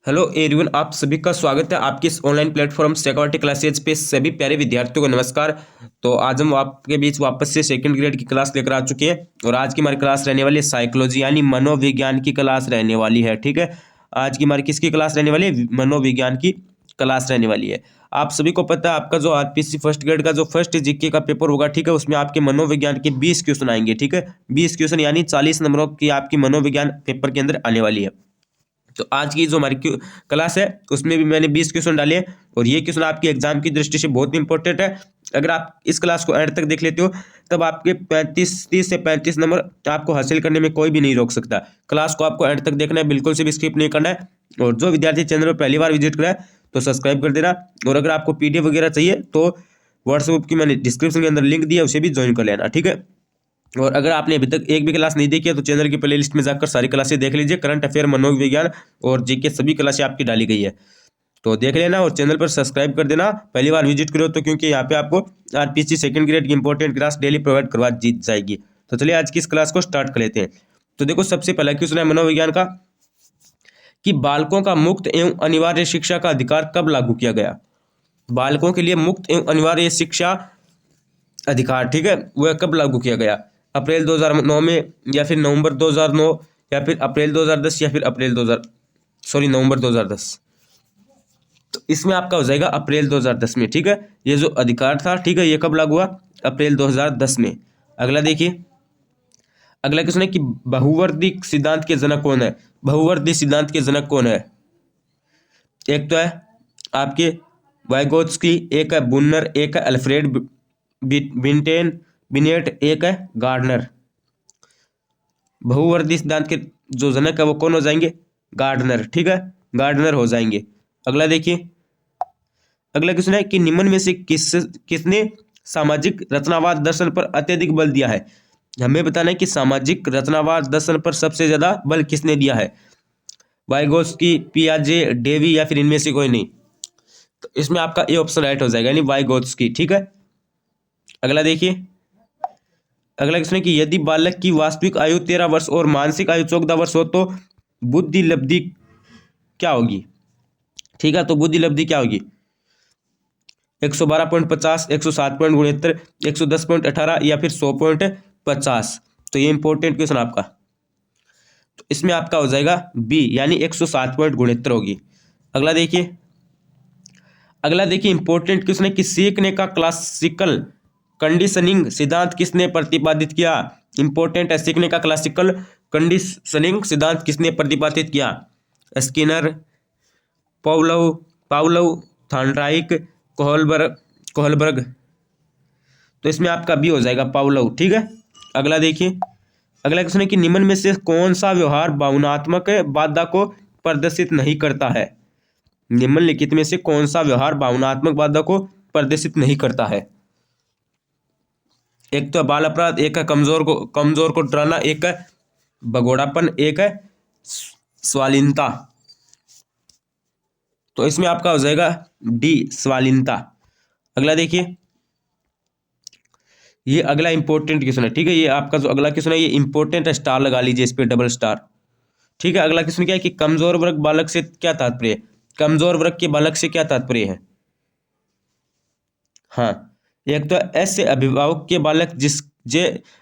Hello everyone, आप सभी का स्वागत है आपके इस ऑनलाइन प्लेटफॉर्म सिक्योरिटी क्लासेज पे। सभी प्यारे विद्यार्थियों को नमस्कार। तो आज हम आपके बीच वापस से सेकंड ग्रेड की क्लास लेकर आ चुके हैं और आज की हमारी क्लास रहने वाली है साइकोलॉजी यानी मनोविज्ञान की क्लास रहने वाली है। ठीक है, आज की हमारी किसकी क्लास रहने वाली है? मनोविज्ञान की क्लास रहने वाली है। आप सभी को पता है आपका जो आरपीसी फर्स्ट ग्रेड का जो फर्स्ट जीके का पेपर होगा, ठीक है, उसमें आपके मनोविज्ञान के 20 क्वेश्चन आएंगे। ठीक है, 20 क्वेश्चन यानी 40 नंबरों की आपकी मनोविज्ञान पेपर के अंदर आने वाली है। तो आज की जो हमारी क्लास है उसमें भी मैंने 20 क्वेश्चन डाले हैं और ये क्वेश्चन आपके एग्जाम की दृष्टि से बहुत इंपॉर्टेंट है। अगर आप इस क्लास को एंड तक देख लेते हो तब आपके 30 से 35 नंबर आपको हासिल करने में कोई भी नहीं रोक सकता। क्लास को आपको एंड तक देखना है, बिल्कुल से भी स्किप नहीं करना है। और जो विद्यार्थी चैनल पर पहली बार विजिट करा है तो सब्सक्राइब कर देना। और अगर आपको पीडीएफ वगैरह चाहिए तो व्हाट्सएप की मैंने डिस्क्रिप्शन के अंदर लिंक दिया है, उसे भी ज्वाइन कर लेना। ठीक है, और अगर आपने अभी तक एक भी क्लास नहीं देखी है तो चैनल की प्लेलिस्ट में जाकर सारी क्लासें देख लीजिए। करंट अफेयर, मनोविज्ञान और जीके सभी क्लासें आपकी डाली गई है, तो देख लेना और चैनल पर सब्सक्राइब कर देना पहली बार विजिट करो तो, क्योंकि यहाँ पे आपको आरपीसी सेकंड ग्रेड की इंपॉर्टेंट क्लास डेली प्रोवाइड करवा जीत जाएगी। तो चलिए आज की इस क्लास को स्टार्ट कर लेते हैं। तो देखो, सबसे पहला क्वेश्चन है मनोविज्ञान का कि बालकों का मुक्त एवं अनिवार्य शिक्षा का अधिकार कब लागू किया गया? बालकों के लिए मुक्त एवं अनिवार्य शिक्षा अधिकार, ठीक है, वह कब लागू किया गया? अप्रैल 2009 में, या फिर नवंबर 2009, या फिर अप्रैल 2010, या फिर नवंबर 2010। तो इसमें आपका हो जाएगा अप्रैल 2010 में। ठीक है, ये जो अधिकार था, ठीक है, ये कब लागू हुआ? अप्रैल 2010 में। अगला देखिए, अगला क्वेश्चन है कि बहुवर्दी सिद्धांत के जनक कौन है? बहुवर्दी सिद्धांत के जनक कौन है? एक तो है आपके वाइगोत्स्की, एक है बुनर, एक है अल्फ्रेड बिंटेन बिनेट, एक है गार्डनर। बहुवर्दी सिद्धांत के जो जनक है वो कौन हो जाएंगे? गार्डनर। ठीक है, गार्डनर हो जाएंगे। अगला देखिए, अगला क्वेश्चन है कि निम्न में से किसने सामाजिक रचनावाद दर्शन पर अत्यधिक बल दिया है? हमें बताना है कि सामाजिक रचनावाद दर्शन पर सबसे ज्यादा बल किसने दिया है? वाइगोत्स्की, पियाजे, डेवी, या फिर इनमें से कोई नहीं? तो इसमें आपका ए ऑप्शन राइट हो जाएगा, यानी वाइगोत्स्की। ठीक है, अगला देखिए, अगला क्वेश्चन है कि यदि बालक की वास्तविक आयु 13 वर्ष और मानसिक आयु 14 वर्ष हो तो बुद्धि लब्धि क्या होगी? ठीक है, तो बुद्धि लब्धि क्या होगी? 112.50, 107.69, 110.18 या फिर 100.50? तो ये इंपॉर्टेंट क्वेश्चन आपका, तो इसमें आपका हो जाएगा बी, यानी 107.69 होगी। अगला देखिए, अगला देखिए इंपॉर्टेंट क्वेश्चन है कि सीखने का क्लासिकल कंडीशनिंग सिद्धांत किसने प्रतिपादित किया? इंपॉर्टेंट है, सीखने का क्लासिकल कंडीशनिंग सिद्धांत किसने प्रतिपादित किया? Skinner, Pavlov Pavlov Thorndike, Kohlberg. तो इसमें आपका बी हो जाएगा, पाउलोव। ठीक है, अगला देखिए, अगला क्वेश्चन है कि निम्न में से कौन सा व्यवहार भावनात्मक बाधा को प्रदर्शित नहीं करता है? निम्नलिखित में से कौन सा व्यवहार भावनात्मक बाधा को प्रदर्शित नहीं करता है? एक तो बाल अपराध, एक है कमजोर को डराना, एक है भगोड़ापन, एक है स्वालीनता। तो इसमें आपका हो जाएगा डी, स्वालीनता। अगला देखिए, ये अगला इंपॉर्टेंट क्वेश्चन है। ठीक है, ये आपका जो अगला क्वेश्चन है ये इंपॉर्टेंट है, स्टार लगा लीजिए इस पे, डबल स्टार। ठीक है, अगला क्वेश्चन क्या है कि कमजोर वर्ग बालक से क्या तात्पर्य है? कमजोर वर्ग के बालक से क्या तात्पर्य है? हाँ, एक तो ऐसे अभिभावक के बालक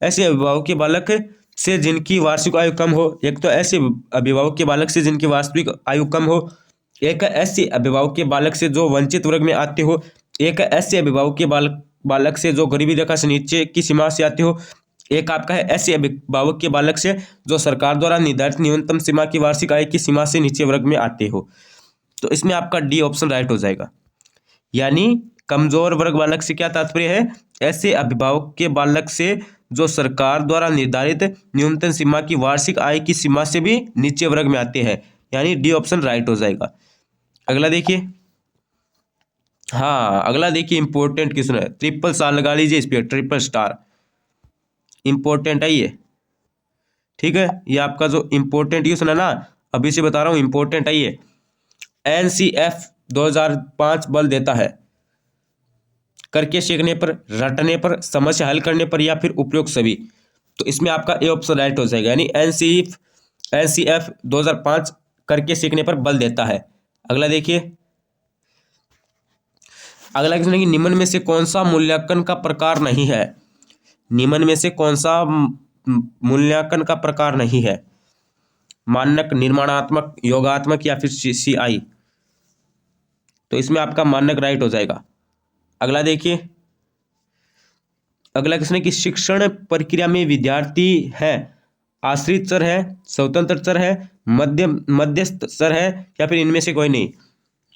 ऐसे अभिभावक के बालक से जिनकी वार्षिक आयु कम हो। एक तो ऐसे अभिभावक के बालक से जिनकी वार्षिक आयु कम हो। एक ऐसे अभिभावक के बालक से जो वंचित वर्ग में आते हो। एक ऐसे अभिभावक के बालक से जो गरीबी रेखा से नीचे की सीमा से आते हो। एक आपका है ऐसे अभिभावक के बालक से जो सरकार द्वारा निर्धारित न्यूनतम सीमा की वार्षिक आय की सीमा से नीचे वर्ग में आते हो। तो इसमें आपका डी ऑप्शन राइट हो जाएगा, यानी कमजोर वर्ग बालक से क्या तात्पर्य है? ऐसे अभिभावक के बालक से जो सरकार द्वारा निर्धारित न्यूनतम सीमा की वार्षिक आय की सीमा से भी नीचे वर्ग में आते हैं, यानी डी ऑप्शन राइट हो जाएगा। अगला देखिए, हाँ अगला देखिए इंपॉर्टेंट क्वेश्चन है, ट्रिपल स्टार लगा लीजिए इस पे, ट्रिपल स्टार इंपॉर्टेंट है ये। ठीक है, ये आपका जो इंपॉर्टेंट क्वेश्चन है ना, अभी से बता रहा हूँ इंपॉर्टेंट है ये। एनसीएफ 2005 बल देता है करके सीखने पर, रटने पर, समस्या हल करने पर, या फिर उपयोग सभी? तो इसमें आपका ए ऑप्शन राइट हो जाएगा, यानी एनसीएफ 2005 करके सीखने पर बल देता है। अगला देखिए, अगला क्वेश्चन है कि निम्न में से कौन सा मूल्यांकन का प्रकार नहीं है। निम्न में से कौन सा मूल्यांकन का प्रकार नहीं है। मानक, निर्माणात्मक, योगात्मक या फिर CCI। तो इसमें आपका मानक राइट हो जाएगा। अगला देखिए, अगला क्वेश्चन है कि शिक्षण प्रक्रिया में विद्यार्थी है आश्रित चर है, स्वतंत्र चर है, मध्यस्थ चर है या फिर इनमें से कोई नहीं।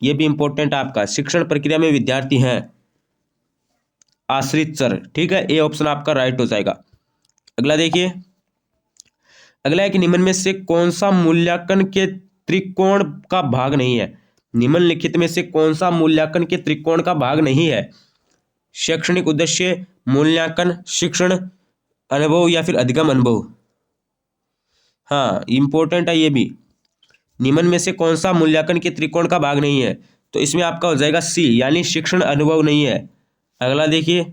ये भी इंपॉर्टेंट है आपका। शिक्षण प्रक्रिया में विद्यार्थी हैं आश्रित चर, ठीक है, ए ऑप्शन आपका राइट हो जाएगा। अगला देखिए, अगला है कि निम्न में से कौन सा मूल्यांकन के त्रिकोण का भाग नहीं है। निम्नलिखित में से कौन सा मूल्यांकन के त्रिकोण का भाग नहीं है। शैक्षणिक उद्देश्य, मूल्यांकन, शिक्षण अनुभव या फिर अधिगम अनुभव। हाँ, इंपॉर्टेंट है ये भी। निम्न में से कौन सा मूल्यांकन के त्रिकोण का भाग नहीं है। तो इसमें आपका हो जाएगा C, यानी शिक्षण अनुभव नहीं है। अगला देखिए,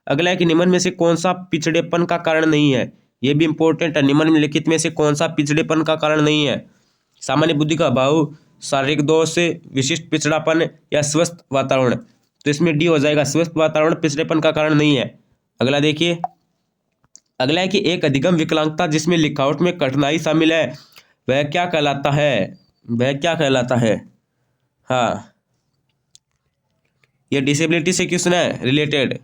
अगला है कि निम्न में से कौन सा पिछड़ेपन का कारण नहीं है। यह भी इंपॉर्टेंट है। निम्नलिखित में से कौन सा पिछड़ेपन का कारण नहीं है। सामान्य बुद्धि का अभाव, शारीरिक दोष, विशिष्ट पिछड़ापन या स्वस्थ वातावरण। तो इसमें D हो जाएगा, स्वस्थ वातावरण पिछड़ेपन का कारण नहीं है। अगला देखिए, अगला है कि एक अधिगम विकलांगता जिसमें लिखावट में कठिनाई शामिल है वह क्या कहलाता है। वह क्या कहलाता है। हाँ, यह डिसेबिलिटी से क्वेश्चन है रिलेटेड।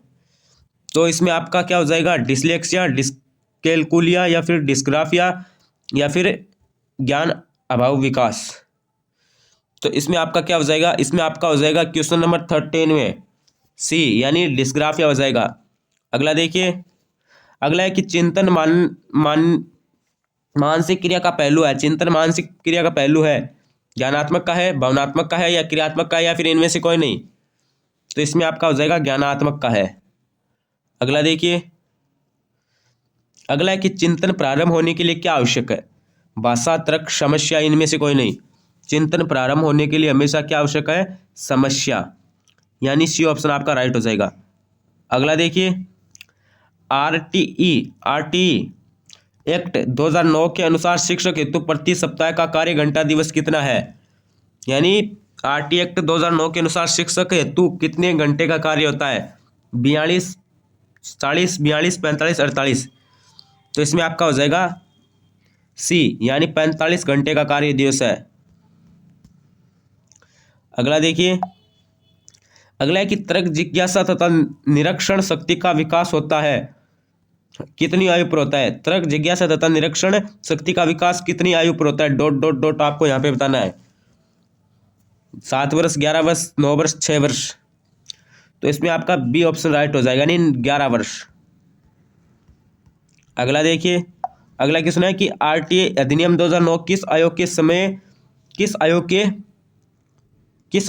तो इसमें आपका क्या हो जाएगा, डिसलेक्सिया, डिस्कैल्कुलिया या फिर डिस्ग्राफिया या फिर ज्ञान अभाव विकास। तो इसमें आपका क्या हो जाएगा, इसमें आपका हो जाएगा क्वेश्चन नंबर 13 में C, यानी डिस्ग्राफिया हो जाएगा। अगला देखिए, अगला है कि चिंतन मानसिक क्रिया का पहलू है। चिंतन मानसिक क्रिया का पहलू है, ज्ञानात्मक का है, भावनात्मक का है या क्रियात्मक का है या फिर इनमें से कोई नहीं। तो इसमें आपका हो जाएगा ज्ञानात्मक का है। अगला देखिए, अगला है कि चिंतन प्रारंभ होने के लिए क्या आवश्यक है। भाषा, तर्क, समस्या, इनमें से कोई नहीं। चिंतन प्रारंभ होने के लिए हमेशा क्या आवश्यक है, समस्या, यानी C ऑप्शन आपका राइट हो जाएगा। अगला देखिए, RTE एक्ट 2009 के अनुसार शिक्षक हेतु प्रति सप्ताह का कार्य घंटा दिवस कितना है। यानी RTE एक्ट 2009 के अनुसार शिक्षक हेतु कितने घंटे का कार्य होता है। 42, 40, 42, 45, 48। तो इसमें आपका हो जाएगा C, यानी 45 घंटे का कार्य दिवस है। अगला देखिए, अगला है कि तर्क, जिज्ञासा तथा निरीक्षण शक्ति का विकास होता है कितनी आयु पर होता है। तर्क, जिज्ञासा तथा निरीक्षण शक्ति का विकास कितनी आयु पर होता है। ... आपको यहाँ पे बताना है। 7 वर्ष, 11 वर्ष, 9 वर्ष, 6 वर्ष। तो इसमें आपका B ऑप्शन राइट हो जाएगा, यानी 11 वर्ष। अगला देखिए, अगला क्वेश्चन है कि RTI अधिनियम 2009 किस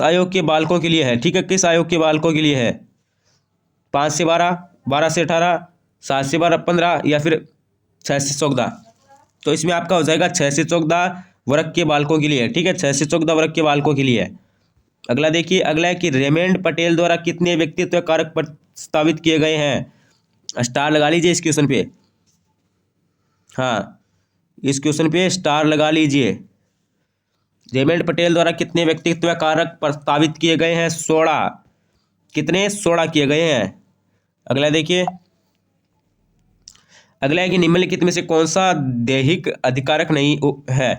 आयोग के बालकों के लिए है। ठीक है, किस आयोग के बालकों के लिए है। 5 से 12, 12 से 18, 7 से 12, 15 या फिर 6 से 14। तो इसमें आपका हो जाएगा 6 से 14 वर्ग के बालकों के लिए। ठीक है, 6 से 14 वर्ग के बालकों के लिए। अगला देखिए, अगला है कि रेमंड पटेल द्वारा कितने व्यक्तित्व कारक प्रस्तावित किए गए हैं। स्टार लगा लीजिए इस क्वेश्चन पे। हाँ, इस क्वेश्चन पे स्टार लगा लीजिए। रेमंड पटेल द्वारा कितने व्यक्तित्व कारक प्रस्तावित किए गए हैं। 16। कितने, 16 किए गए हैं। अगला देखिए, अगला है कि निम्नलिखित में से कौन सा दैहिक अधिकारक नहीं है।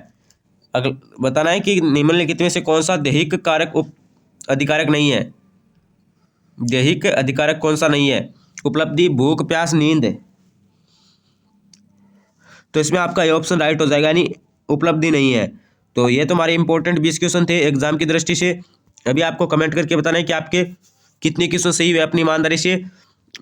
बताना है कि निम्नलिखित में से कौन सा दैहिक कारक अधिकारक नहीं है। दैहिक अधिकारक कौन सा नहीं है। उपलब्धि, भूख, प्यास, नींद। तो इसमें आपका ये ऑप्शन राइट हो जाएगा, यानी उपलब्धि नहीं है। तो ये तो हमारे इंपॉर्टेंट 20 क्वेश्चन थे एग्जाम की दृष्टि से। अभी आपको कमेंट करके बताना है कि आपके कितने क्वेश्चन सही हुए अपनी ईमानदारी से।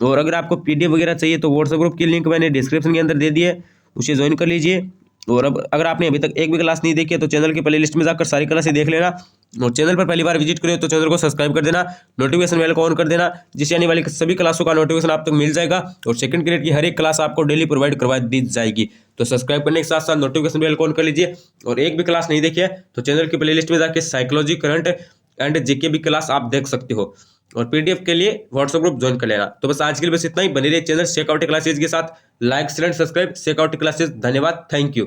और अगर आपको PDF वगैरह चाहिए तो व्हाट्सएप ग्रुप की लिंक मैंने डिस्क्रिप्शन के अंदर दे दी है, उसे ज्वाइन कर लीजिए। और अब अगर आपने अभी तक एक भी क्लास नहीं देखी है तो चैनल की प्लेलिस्ट में जाकर सारी क्लासें देख लेना। और चैनल पर पहली बार विजिट करें तो चैनल को सब्सक्राइब कर देना, नोटिफिकेशन बेल को ऑन कर देना, जिससे आने वाली सभी क्लासों का नोटिफिकेशन आप तक मिल जाएगा। और सेकंड ग्रेड की हर एक क्लास आपको डेली प्रोवाइड करवा दी जाएगी। तो सब्सक्राइब करने के साथ साथ नोटिफिकेशन बेल को ऑन कर लीजिए। और एक भी क्लास नहीं देखी है तो चैनल की प्लेलिस्ट में जाकर साइकोलॉजी, करंट एंड जीके भी क्लास आप देख सकते हो। और PDF के लिए व्हाट्सएप ग्रुप ज्वाइन कर लेना। तो बस आज के लिए बस इतना ही। बने रहिए चैनल शेकआउट क्लासेज के साथ। Like, share, subscribe Shakeout classes. धन्यवाद, थैंक यू।